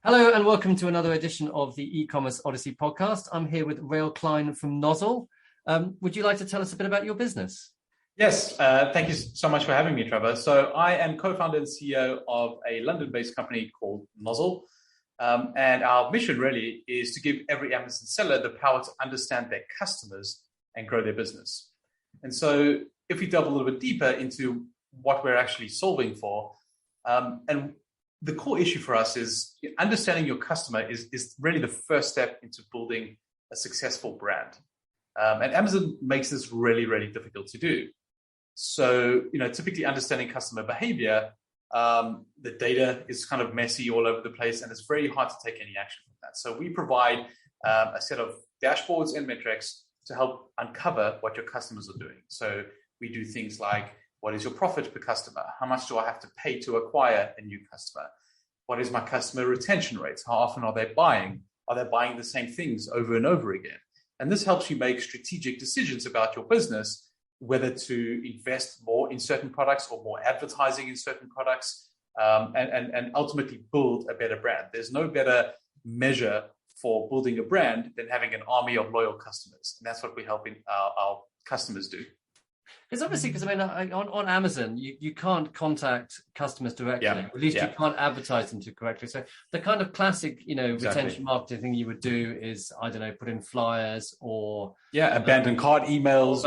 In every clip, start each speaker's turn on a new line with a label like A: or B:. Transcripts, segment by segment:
A: Hello and welcome to another edition of the E-commerce Odyssey podcast. I'm here with Rael Cline from Nozzle. Would you like to tell us a bit about your business?
B: Yes, thank you so much for having me, Trevor. So I am co-founder and CEO of a London-based company called Nozzle. And our mission really is to give every Amazon seller the power to understand their customers and grow their business. And so if we delve a little bit deeper into what we're actually solving for, and the core issue for us is understanding your customer is really the first step into building a successful brand. And Amazon makes this really, really difficult to do. So, typically understanding customer behavior, the data is kind of messy all over the place, and it's very hard to take any action from that. So we provide a set of dashboards and metrics to help uncover what your customers are doing. So we do things like, what is your profit per customer? How much do I have to pay to acquire a new customer? What is my customer retention rates? How often are they buying? Are they buying the same things over and over again? And this helps you make strategic decisions about your business, whether to invest more in certain products or more advertising in certain products, and ultimately build a better brand. There's no better measure for building a brand than having an army of loyal customers. And that's what we're helping our customers do.
A: It's obviously because on Amazon you can't contact customers directly.
B: Yeah.
A: At least you can't advertise them correctly. So the kind of classic retention marketing thing you would do is, I don't know, put in flyers or
B: abandoned cart emails,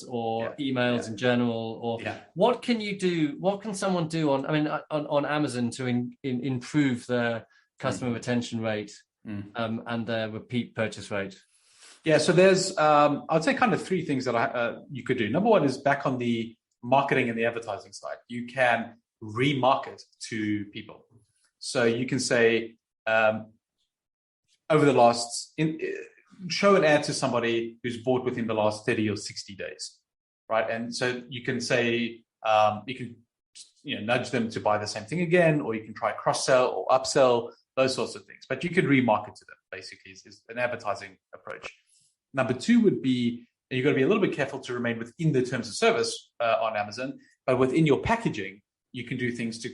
A: or emails in general. Or what can you do? What can someone do on Amazon to improve their customer retention rate and their repeat purchase rate?
B: Yeah, so there's, I'd say kind of three things that you could do. Number one is back on the marketing and the advertising side. You can remarket to people. So you can say, show an ad to somebody who's bought within the last 30 or 60 days, right? And so you can say, you can nudge them to buy the same thing again, or you can try cross-sell or upsell, those sorts of things. But you could remarket to them, basically, is an advertising approach. Number two would be, you've got to be a little bit careful to remain within the terms of service on Amazon, but within your packaging, you can do things to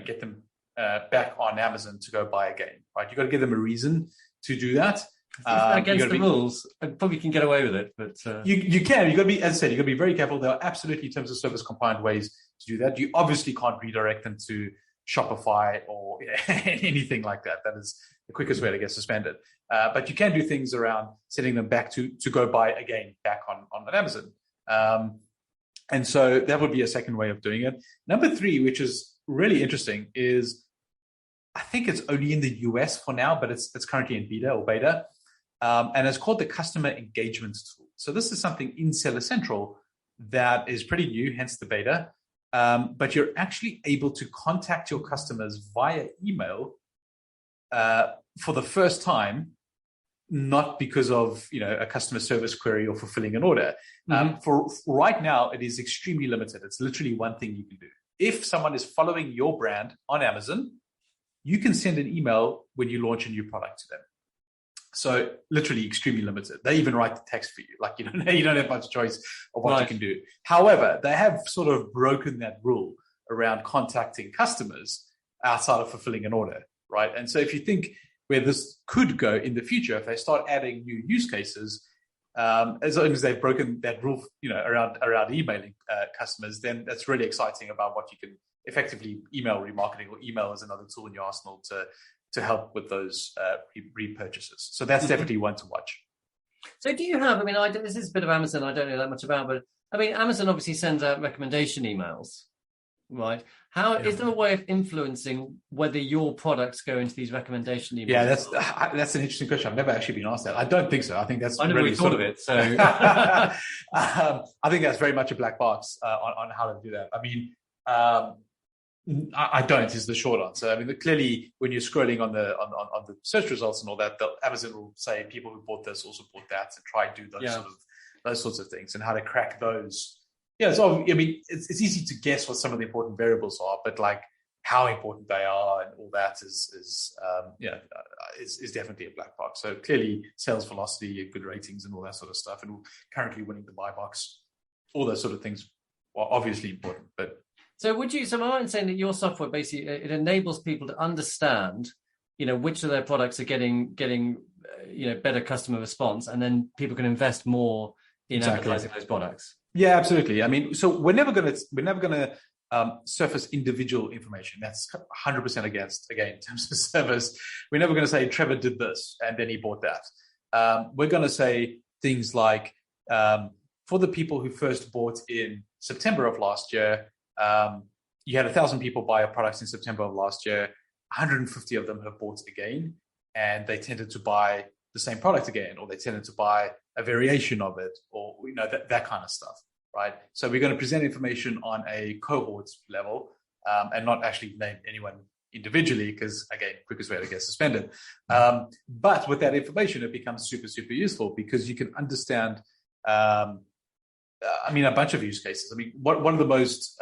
B: get them back on Amazon to go buy again, right? You've got to give them a reason to do that.
A: Against the rules, I probably can get away with it, but
B: you can. You've got to be, as I said, you've got to be very careful. There are absolutely terms of service compliant ways to do that. You obviously can't redirect them to Shopify or anything like that. That is the quickest way to get suspended. But you can do things around sending them back to go buy again back on Amazon. And so that would be a second way of doing it. Number three, which is really interesting, is I think it's only in the US for now, but it's currently in beta. And it's called the Customer Engagement Tool. So this is something in Seller Central that is pretty new, hence the beta. But you're actually able to contact your customers via email for the first time, not because of a customer service query or fulfilling an order. For right now, it is extremely limited. It's literally one thing you can do. If someone is following your brand on Amazon, you can send an email when you launch a new product to them. So literally extremely limited. They even write the text for you. Like, you don't have much choice of what you can do. However, they have sort of broken that rule around contacting customers outside of fulfilling an order, right? And so if you think where this could go in the future, if they start adding new use cases, as long as they've broken that rule, around emailing customers, then that's really exciting about what you can effectively email remarketing, or email as another tool in your arsenal to help with those repurchases. So that's definitely one to watch.
A: So do you have, this is a bit of Amazon I don't know that much about, but Amazon obviously sends out recommendation emails, right? Is there a way of influencing whether your products go into these recommendation emails?
B: Yeah, that's an interesting question. I've never actually been asked that. I don't think so. I think that's
A: I never really thought of it. So
B: I think that's very much a black box on how to do that. I don't is the short answer. Clearly, when you're scrolling on the search results and all that, Amazon will say people who bought this also bought that, and try to do those sorts of things, and how to crack those. Yeah, so it's easy to guess what some of the important variables are, but like how important they are and all that is definitely a black box. So clearly, sales velocity, good ratings, and all that sort of stuff, and currently winning the buy box, all those sort of things are obviously important, but.
A: So am I saying that your software basically, it enables people to understand which of their products are getting better customer response, and then people can invest more in advertising those products.
B: Yeah, absolutely. I mean, so we're never gonna surface individual information. That's 100% against, again, in terms of service. We're never going to say Trevor did this and then he bought that. We're going to say things like, for the people who first bought in September of last year, you had 1,000 people buy a product in September of last year. 150 of them have bought again, and they tended to buy the same product again, or they tended to buy a variation of it, or that kind of stuff. Right. So we're going to present information on a cohort level, and not actually name anyone individually, because again, quickest way to get suspended. But with that information, it becomes super, super useful, because you can understand, a bunch of use cases. I mean, one of the most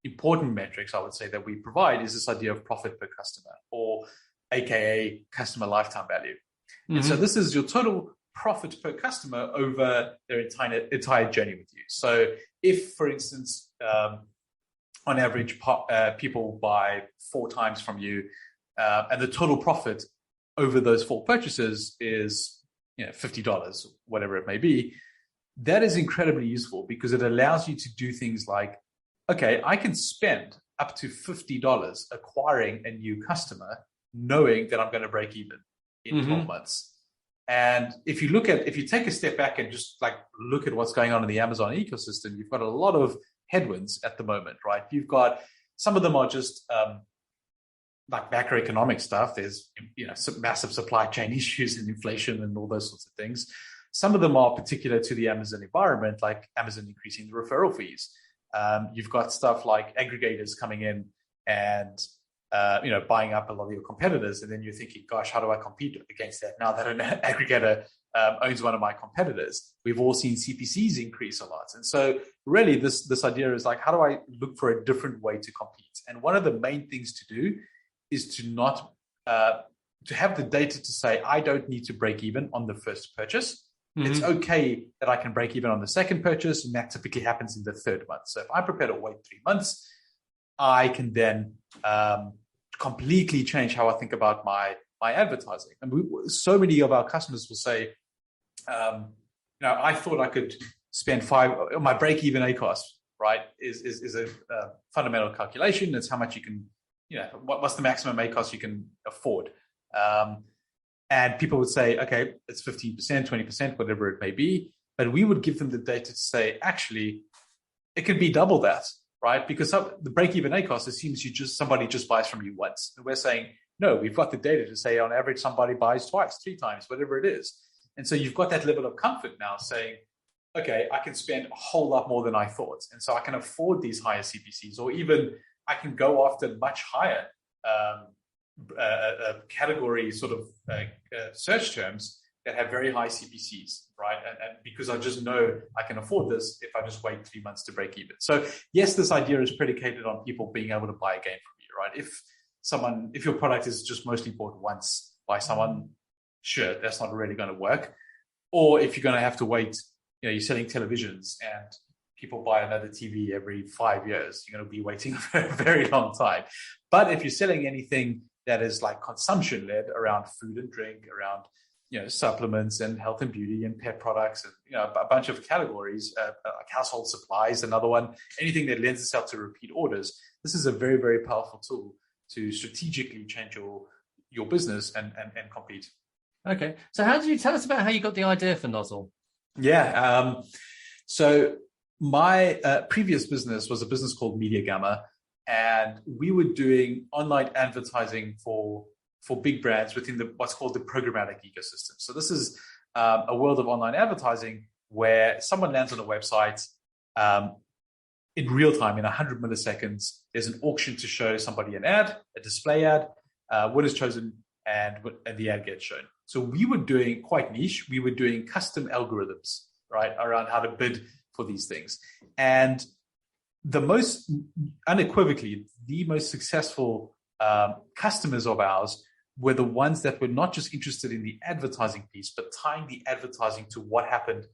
B: important metrics I would say that we provide is this idea of profit per customer, or AKA customer lifetime value. Mm-hmm. And so this is your total profit per customer over their entire journey with you. So if, for instance, on average, people buy 4 times from you, and the total profit over those 4 purchases is $50, whatever it may be, that is incredibly useful, because it allows you to do things like, okay, I can spend up to $50 acquiring a new customer, knowing that I'm going to break even in 12 months. And if you take a step back and just look at what's going on in the Amazon ecosystem, you've got a lot of headwinds at the moment, right? You've got, some of them are just macroeconomic stuff. There's some massive supply chain issues and inflation and all those sorts of things. Some of them are particular to the Amazon environment, like Amazon increasing the referral fees. You've got stuff like aggregators coming in and buying up a lot of your competitors, and then you're thinking, gosh, how do I compete against that now that an aggregator owns one of my competitors? We've all seen CPCs increase a lot. And so really this idea is how do I look for a different way to compete? And one of the main things to do is to not, to have the data to say, I don't need to break even on the first purchase. Mm-hmm. It's okay that I can break even on the second purchase, and that typically happens in the 3rd month. So if I'm prepared to wait 3 months, I can then completely change how I think about my advertising. And so many of our customers will say, I thought I could spend my break-even ACoS, right, is a fundamental calculation. It's how much you can, what's the maximum ACoS you can afford. And people would say, okay, it's 15%, 20%, whatever it may be. But we would give them the data to say, actually, it could be double that. Right? Because the break-even ACoS assumes somebody just buys from you once. And we're saying, no, we've got the data to say on average somebody buys twice, 3 times, whatever it is. And so you've got that level of comfort now saying, okay, I can spend a whole lot more than I thought. And so I can afford these higher CPCs, or even I can go after much higher category sort of search terms that have very high CPCs, right? And because I just know I can afford this if I just wait 3 months to break even. So yes, this idea is predicated on people being able to buy again from you, right? If your product is just mostly bought once by someone, sure, that's not really going to work. Or if you're going to have to wait, you're selling televisions and people buy another TV every 5 years, you're going to be waiting for a very long time. But if you're selling anything that is like consumption-led around food and drink, around supplements and health and beauty and pet products, and a bunch of categories, like household supplies, another one, anything that lends itself to repeat orders. This is a very, very powerful tool to strategically change your business and compete.
A: Okay, so how did you tell us about how you got the idea for Nozzle?
B: Yeah, so my previous business was a business called Media Gamma, and we were doing online advertising for big brands within what's called the programmatic ecosystem. So this is a world of online advertising where someone lands on a website in real time, in 100 milliseconds. There's an auction to show somebody an ad, a display ad, what is chosen, and the ad gets shown. So we were doing quite niche. We were doing custom algorithms, right, around how to bid for these things. And unequivocally, the most successful customers of ours were the ones that were not just interested in the advertising piece, but tying the advertising to what happened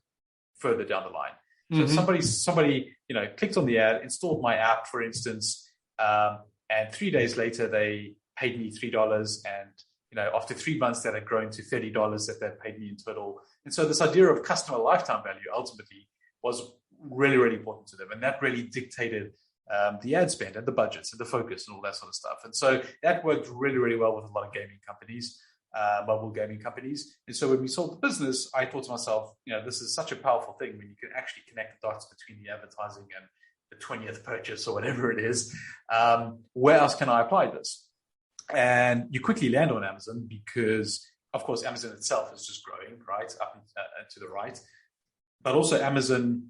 B: further down the line. So somebody clicked on the ad, installed my app, for instance, and 3 days later they paid me $3 and after 3 months that had grown to $30 that they'd paid me in total. And so this idea of customer lifetime value ultimately was really, really important to them. And that really dictated the ad spend and the budgets and the focus and all that sort of stuff. And so that worked really, really well with a lot of gaming companies, mobile gaming companies. And so when we sold the business, I thought to myself, this is such a powerful thing when you can actually connect the dots between the advertising and the 20th purchase or whatever it is. Where else can I apply this? And you quickly land on Amazon because, of course, Amazon itself is just growing, right, up and to the right. But also Amazon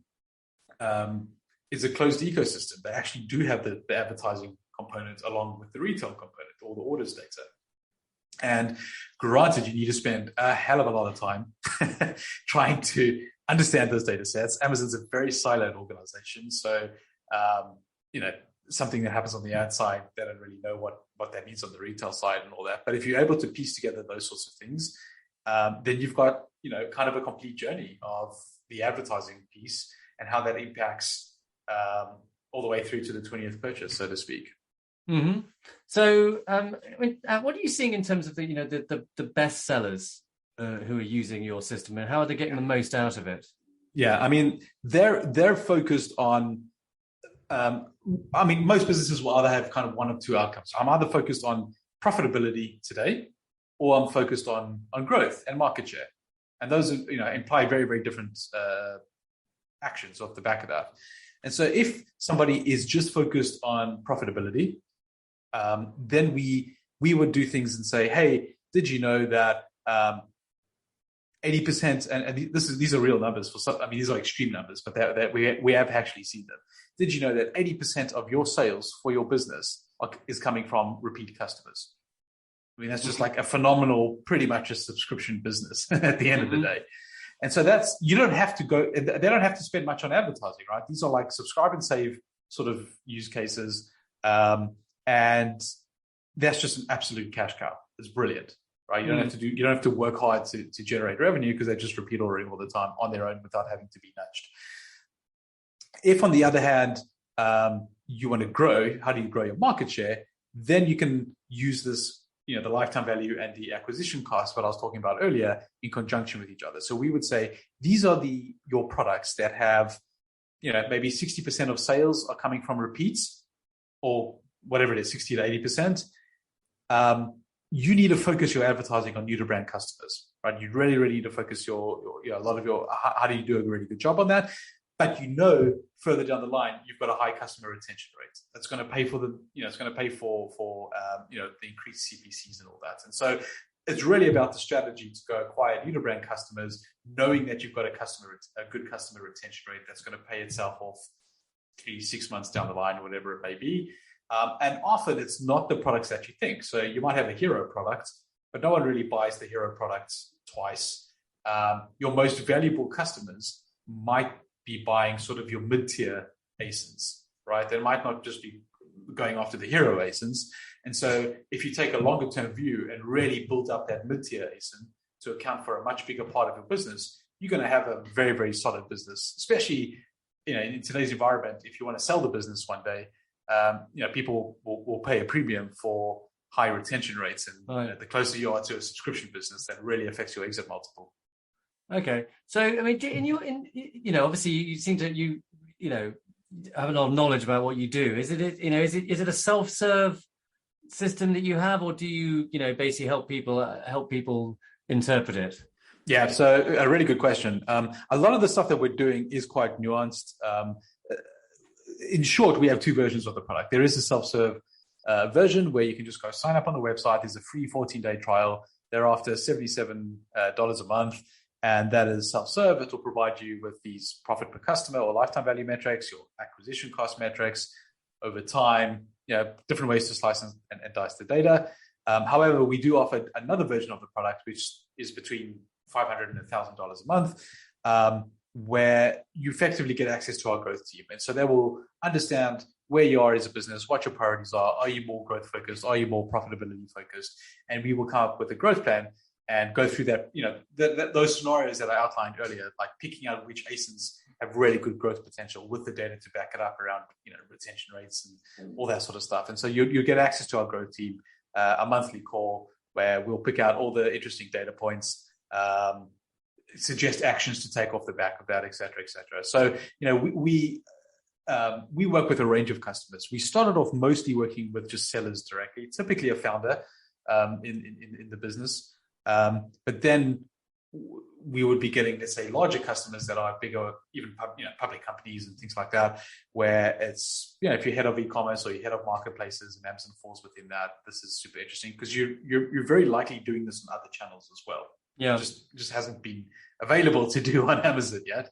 B: is a closed ecosystem. They actually do have the advertising component along with the retail component, all the orders data. And granted, you need to spend a hell of a lot of time trying to understand those data sets. Amazon's a very siloed organization. So, something that happens on the ad side, they don't really know what that means on the retail side and all that. But if you're able to piece together those sorts of things, then you've got, kind of a complete journey of the advertising piece and how that impacts all the way through to the 20th purchase, so to speak.
A: Mm-hmm. So, what are you seeing in terms of the best sellers who are using your system, and how are they getting the most out of it?
B: Yeah, I mean, they're focused on. Most businesses will either have kind of one of two outcomes. I'm either focused on profitability today, or I'm focused on growth and market share, and those imply very, very different actions off the back of that. And so, if somebody is just focused on profitability, then we would do things and say, hey, did you know that 80%, and these are real numbers for some, these are extreme numbers, but we have actually seen them. Did you know that 80% of your sales for your business is coming from repeat customers? That's just like a phenomenal, pretty much a subscription business at the end of the day. And so you don't have to go, they don't have to spend much on advertising, right? These are like subscribe and save sort of use cases. And that's just an absolute cash cow. It's brilliant, right? You don't have to work hard to generate revenue because they just repeat ordering all the time on their own without having to be nudged. If on the other hand, you want to grow, how do you grow your market share? Then you can use this, the lifetime value and the acquisition cost, what I was talking about earlier, in conjunction with each other. So we would say, these are your products that have, maybe 60% of sales are coming from repeats, or whatever it is, 60 to 80%. You need to focus your advertising on new to brand customers, right? You really, really need to focus a lot of your, how do you do a really good job on that? But further down the line, you've got a high customer retention rate. That's going to pay for it's going to pay for the increased CPCs and all that. And so it's really about the strategy to go acquire new to brand customers, knowing that you've got a good customer retention rate that's going to pay itself off 3-6 months down the line, or whatever it may be. And often it's not the products that you think. So you might have a hero product, but no one really buys the hero products twice. Your most valuable customers might be buying sort of your mid-tier ASINs, right? They might not just be going after the hero ASINs. And so if you take a longer term view and really build up that mid-tier ASIN to account for a much bigger part of your business, you're going to have a very, very solid business, especially in today's environment. If you want to sell the business one day, people will pay a premium for high retention rates. And the closer you are to a subscription business, that really affects your exit multiple.
A: Okay. So, obviously you seem to, have a lot of knowledge about what you do. Is it a self-serve system that you have, or do you, basically help people interpret it?
B: Yeah. So a really good question. A lot of the stuff that we're doing is quite nuanced. In short, we have two versions of the product. There is a self-serve version where you can just go sign up on the website. There's a free 14-day trial. Thereafter, $77 a month. And that is self-serve. It will provide you with these profit per customer or lifetime value metrics, your acquisition cost metrics over time, different ways to slice and dice the data. However, we do offer another version of the product, which is between $500 and $1,000 a month, where you effectively get access to our growth team. And so they will understand where you are as a business, what your priorities are. Are you more growth focused? Are you more profitability focused? And we will come up with a growth plan and go through that, those scenarios that I outlined earlier, like picking out which ASINs have really good growth potential with the data to back it up around, retention rates and all that sort of stuff. And so you get access to our growth team, a monthly call where we'll pick out all the interesting data points, suggest actions to take off the back of that, et cetera, et cetera. So, we work with a range of customers. We started off mostly working with just sellers directly, typically a founder in the business. But then we would be getting, let's say, larger customers that are bigger, even public companies and things like that, where it's, if you're head of e-commerce or you're head of marketplaces and Amazon falls within that, this is super interesting because you're very likely doing this on other channels as well.
A: Yeah,
B: just hasn't been available to do on Amazon yet.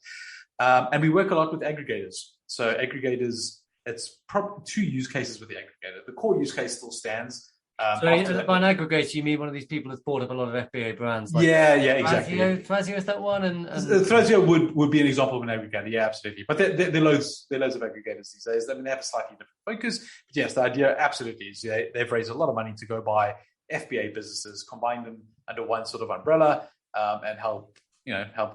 B: And we work a lot with aggregators. So aggregators, it's probably 2 use cases with the aggregator. The core use case still stands.
A: So by an aggregator, you mean one of these people that's bought up a lot of FBA brands? Like
B: exactly.
A: Thrasio is that one? And
B: Thrasio would be an example of an aggregator. Yeah, absolutely. But there are loads of aggregators these days. I mean, they have a slightly different focus. But yes, the idea absolutely is they've raised a lot of money to go buy FBA businesses, combine them under one sort of umbrella, and help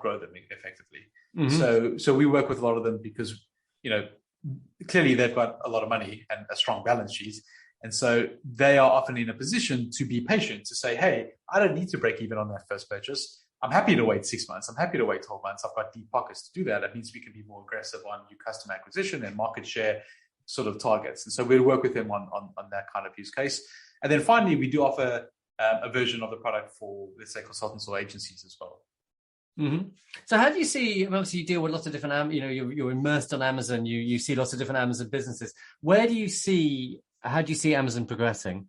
B: grow them effectively. Mm-hmm. So we work with a lot of them because clearly they've got a lot of money and a strong balance sheet. And so they are often in a position to be patient, to say, hey, I don't need to break even on that first purchase. I'm happy to wait 6 months. I'm happy to wait 12 months. I've got deep pockets to do that. That means we can be more aggressive on new customer acquisition and market share sort of targets. And so we'll work with them on that kind of use case. And then finally, we do offer a version of the product for, let's say, consultants or agencies as well.
A: Mm-hmm. So how do you see, obviously you deal with lots of different, you're immersed on Amazon, you see lots of different Amazon businesses. How do you see Amazon progressing?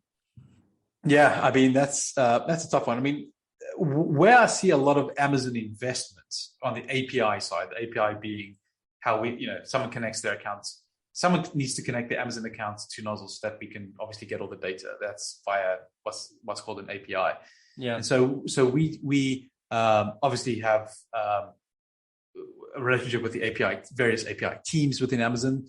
B: Yeah, I mean, that's a tough one. I mean, where I see a lot of Amazon investments on the API side, the API being how someone connects their accounts. Someone needs to connect the Amazon accounts to Nozzle so that we can obviously get all the data. That's via what's called an API.
A: Yeah.
B: And so we obviously have a relationship with the various API teams within Amazon.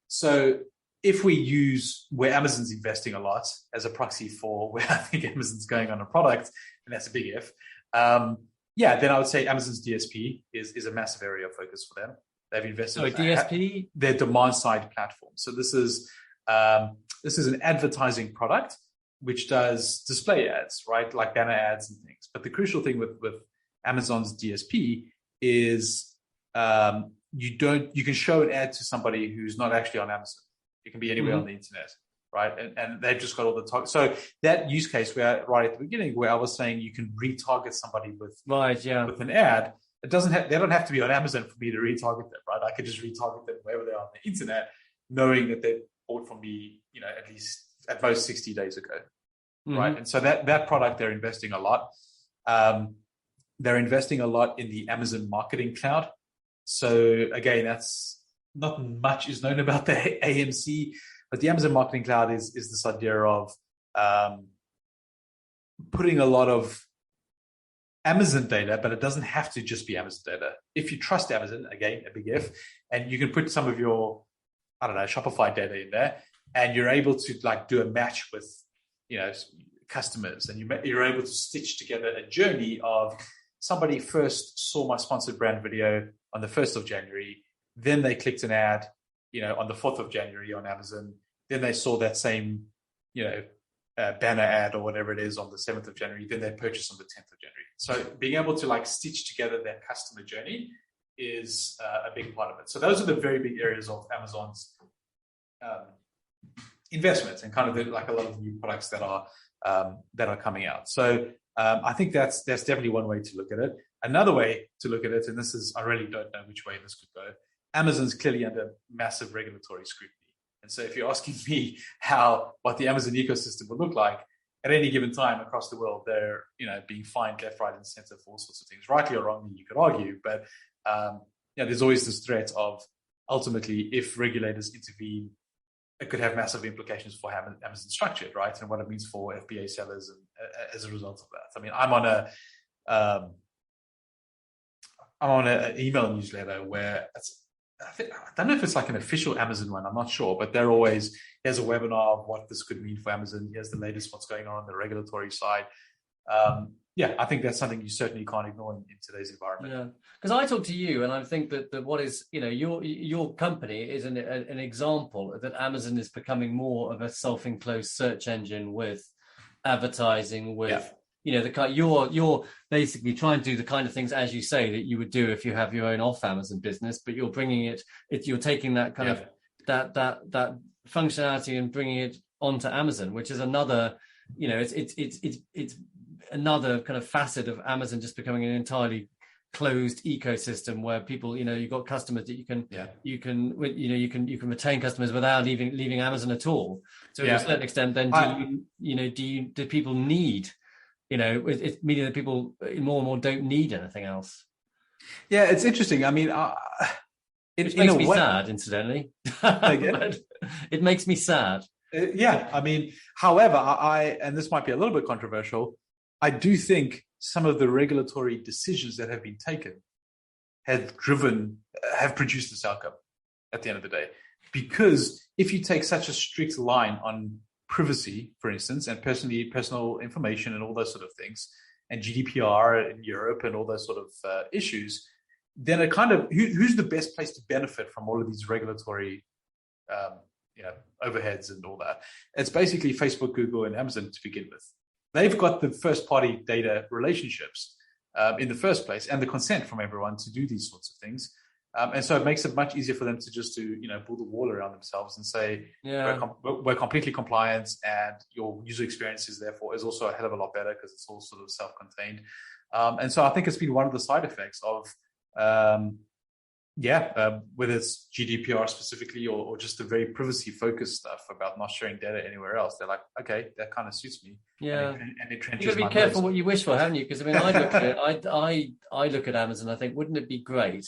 B: So if we use where Amazon's investing a lot as a proxy for where I think Amazon's going on a product, and that's a big if, then I would say Amazon's DSP is a massive area of focus for them. They've invested in
A: DSP,
B: their demand side platform. So this is an advertising product which does display ads, right, like banner ads and things. But the crucial thing with Amazon's DSP is you can show an ad to somebody who's not actually on Amazon. It can be anywhere on the internet, right? And they've just got all the targets. So that use case where right at the beginning where I was saying you can retarget somebody with an ad, they don't have to be on Amazon for me to retarget them, right? I could just retarget them wherever they are on the internet, knowing that they bought from me, at most 60 days ago, right? And so that product they're investing a lot. They're investing a lot in the Amazon Marketing Cloud. So again, that's not much is known about the AMC, but the Amazon Marketing Cloud is this idea of putting a lot of Amazon data, but it doesn't have to just be Amazon data. If you trust Amazon, again, a big if, and you can put some of your, Shopify data in there, and you're able to do a match with, customers, and you're able to stitch together a journey of somebody first saw my sponsored brand video on the 1st of January, then they clicked an ad, on the 4th of January on Amazon, then they saw that same, banner ad or whatever it is on the 7th of January, then they purchased on the 10th of January. So being able to stitch together that customer journey is a big part of it. So those are the very big areas of Amazon's investments and kind of a lot of the new products that are coming out. So I think that's definitely one way to look at it. Another way to look at it, and I really don't know which way this could go. Amazon's clearly under massive regulatory scrutiny. And so if you're asking me what the Amazon ecosystem would look like at any given time across the world, they're, being fined left, right, and center for all sorts of things, rightly or wrongly, you could argue. But, there's always this threat of ultimately, if regulators intervene, it could have massive implications for how Amazon structured, right? And what it means for FBA sellers and as a result of that. I mean, I'm on an email newsletter where I don't know if it's an official Amazon one. I'm not sure, but here's a webinar of what this could mean for Amazon. Here's the latest, what's going on the regulatory side. I think that's something you certainly can't ignore in today's environment.
A: Yeah, because I talk to you, and I think that what is, your company is an example that Amazon is becoming more of a self-enclosed search engine with advertising, with you're basically trying to do the kind of things, as you say, that you would do if you have your own off Amazon business, but you're bringing you're taking that kind of that functionality and bringing it onto Amazon, which is another, it's another kind of facet of Amazon just becoming an entirely closed ecosystem where people, you've got customers that you can retain customers without leaving Amazon at all. So to a certain extent, then do people need, it's meaning that people more and more don't need anything else.
B: Yeah, it's interesting. I mean,
A: it makes me sad, incidentally. It makes me sad.
B: Yeah, I mean, however, and this might be a little bit controversial, I do think some of the regulatory decisions that have been taken have produced this outcome at the end of the day. Because if you take such a strict line on privacy, for instance, and personal information and all those sort of things, and GDPR in Europe and all those sort of issues, then it kind of, who's the best place to benefit from all of these regulatory overheads and all that? It's basically Facebook, Google, and Amazon to begin with. They've got the first-party data relationships in the first place, and the consent from everyone to do these sorts of things. And so it makes it much easier for them to just build a wall around themselves and say, we're completely compliant, and your user experience is also a hell of a lot better because it's all sort of self-contained. And so I think it's been one of the side effects of whether it's GDPR specifically or just the very privacy-focused stuff about not sharing data anywhere else. They're like, okay, that kind of suits me.
A: Yeah,
B: and it trenches.
A: You've got to be careful what you wish for, haven't you? Because I mean, I look at it. I look at Amazon. I think, wouldn't it be great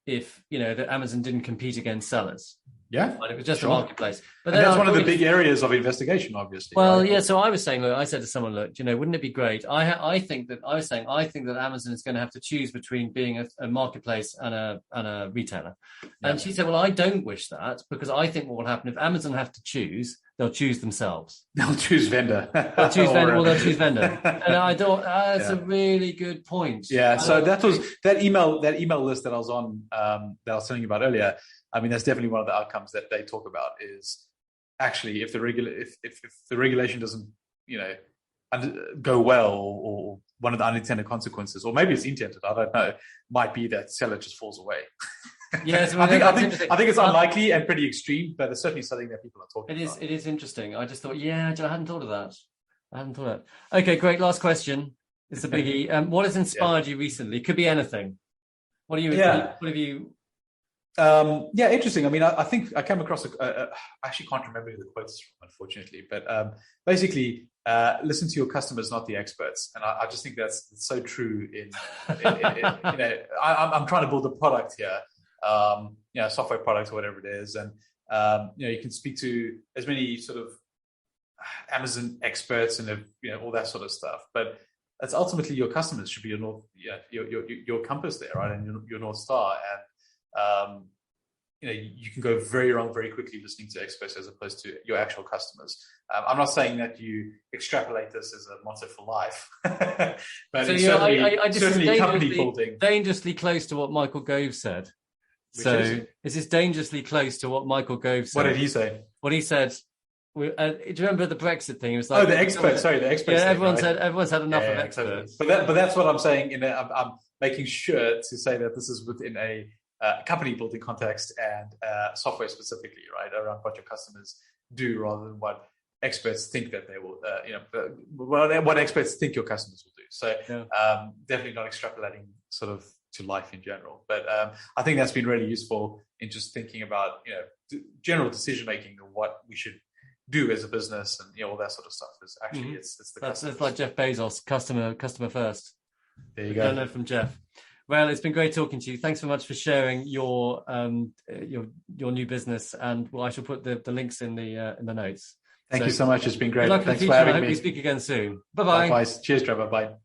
A: if that Amazon didn't compete against sellers?
B: Yeah,
A: it was just a marketplace. But
B: that's one of the big areas of investigation, obviously.
A: Well, right? So I was saying, I said to someone, look, wouldn't it be great? I think that Amazon is going to have to choose between being a marketplace and a retailer. Yeah. And she said, well, I don't wish that, because I think what will happen if Amazon have to choose, they'll choose themselves.
B: They'll choose vendor.
A: They'll choose vendor. And I thought that's a really good point.
B: Yeah. So that was that email list that I was on, that I was telling you about earlier. I mean, that's definitely one of the outcomes that they talk about is actually if the regulation doesn't, go well, or one of the unintended consequences, or maybe it's intended, I don't know, might be that seller just falls away.
A: Yes,
B: I think it's unlikely and pretty extreme, but it's certainly something that people are talking about.
A: It is interesting. I just thought, I hadn't thought of that. Okay, great. Last question. It's a biggie. What has inspired you recently? Could be anything. What have you?
B: Interesting. I mean, I think I came across I actually can't remember who the quote is from, unfortunately, but basically, listen to your customers, not the experts. And I just think that's so true. I'm trying to build a product here, software product or whatever it is, and you can speak to as many sort of Amazon experts and all that sort of stuff, but it's ultimately your customers should be your compass there, right, and your North Star. And you can go very wrong very quickly listening to experts as opposed to your actual customers. I'm not saying that you extrapolate this as a motto for life, but so it's certainly company building.
A: Dangerously close to what Michael Gove said. Is this dangerously close to what Michael Gove said?
B: What did he say?
A: What he said. Do you remember the Brexit thing? It was like,
B: the experts. Sorry, the experts.
A: Yeah, everyone's had enough of experts.
B: Totally. But that's what I'm saying. I'm making sure to say that this is within a company building context and software specifically, right, around what your customers do rather than what experts think that they will, what experts think your customers will do. So definitely not extrapolating sort of to life in general. But I think that's been really useful in just thinking about, general decision making of what we should do as a business and all that sort of stuff. Is actually it's the customer.
A: It's like Jeff Bezos, customer first.
B: There you go.
A: I don't know from Jeff. Well, it's been great talking to you. Thanks so much for sharing your new business, and I shall put the links in the notes.
B: Thank you so much. It's been great.
A: Thanks for having me. I hope we speak again soon. Bye bye.
B: Likewise. Cheers, Trevor. Bye.